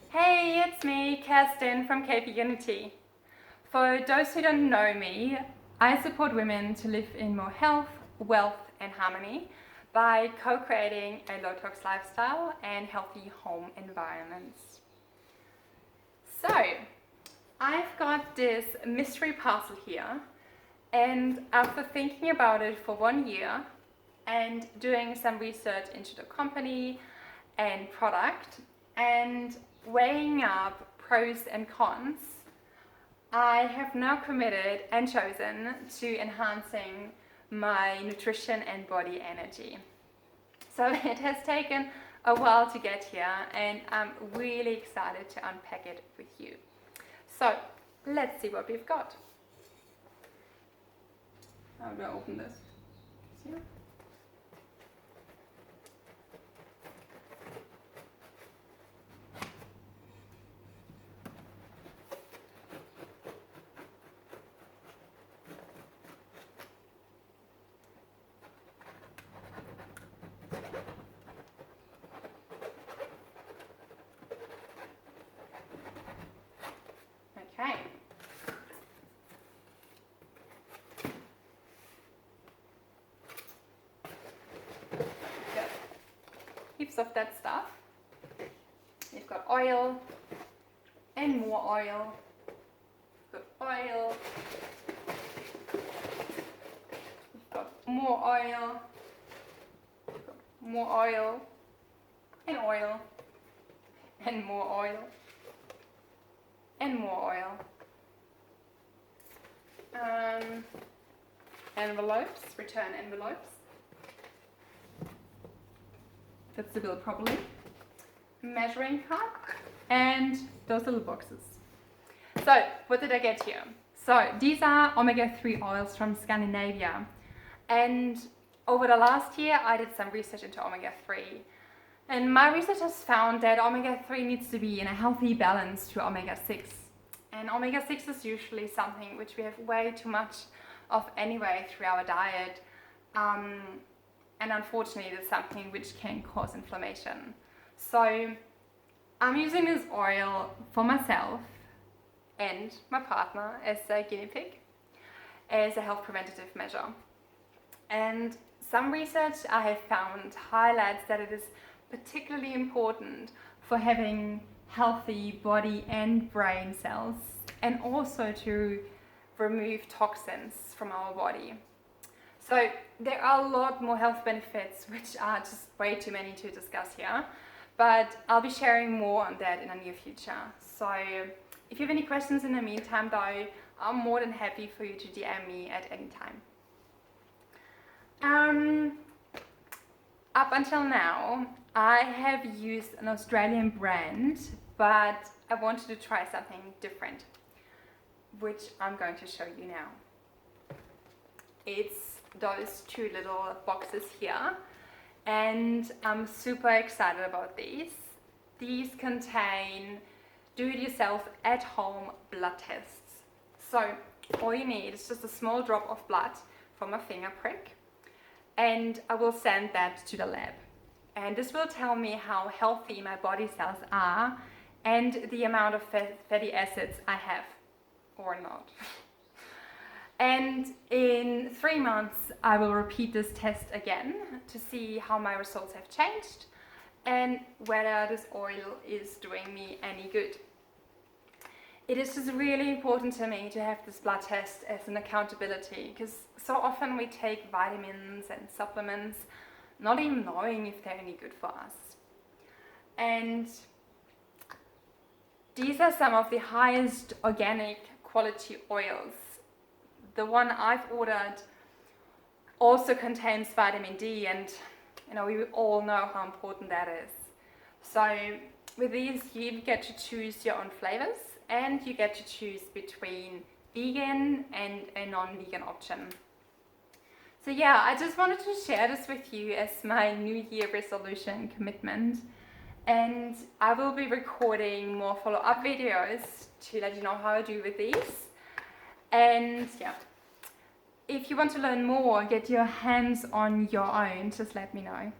Hey, it's me, Kerstin from Unity. For those who don't know me, I support women to live in more health, wealth and harmony by co-creating a low-tox lifestyle and healthy home environments. So, I've got this mystery parcel here, and after thinking about it for 1 year and doing some research into the company and product and weighing up pros and cons, I have now committed and chosen to enhancing my nutrition and body energy. So it has taken a while to get here, and I'm really excited to unpack it with you. So let's see what we've got. How do I open this? See? Okay. Good. Heaps of that stuff. You've got oil and more oil. You've got oil. You've got more oil. You've got more oil and oil and more oil. And more oil. Envelopes, return envelopes. Fits the bill properly. Measuring cup and those little boxes. So, what did I get here? So, these are omega-3 oils from Scandinavia. And over the last year, I did some research into omega-3. And my research has found that omega-3 needs to be in a healthy balance to omega-6. And omega-6 is usually something which we have way too much of anyway through our diet. And unfortunately, it is something which can cause inflammation. So I'm using this oil for myself and my partner as a guinea pig, as a health preventative measure. And some research I have found highlights that it is particularly important for having healthy body and brain cells, and also to remove toxins from our body. So there are a lot more health benefits which are just way too many to discuss here, but I'll be sharing more on that in the near future. So if you have any questions in the meantime though, I'm more than happy for you to DM me at any time. Up until now, I have used an Australian brand, but I wanted to try something different, which I'm going to show you now. It's those two little boxes here, and I'm super excited about these. These contain do-it-yourself at-home blood tests. So all you need is just a small drop of blood from a finger prick, and I will send that to the lab. And this will tell me how healthy my body cells are and the amount of fatty acids I have or not. And in 3 months, I will repeat this test again to see how my results have changed and whether this oil is doing me any good. It is just really important to me to have this blood test as an accountability, because so often we take vitamins and supplements not even knowing if they're any good for us. And these are some of the highest organic quality oils. The one I've ordered also contains vitamin D, and we all know how important that is. So with these, you get to choose your own flavors, and you get to choose between vegan and a non-vegan option. So yeah, I just wanted to share this with you as my New Year resolution commitment. And I will be recording more follow-up videos to let you know how I do with these. And yeah, if you want to learn more, get your hands on your own, just let me know.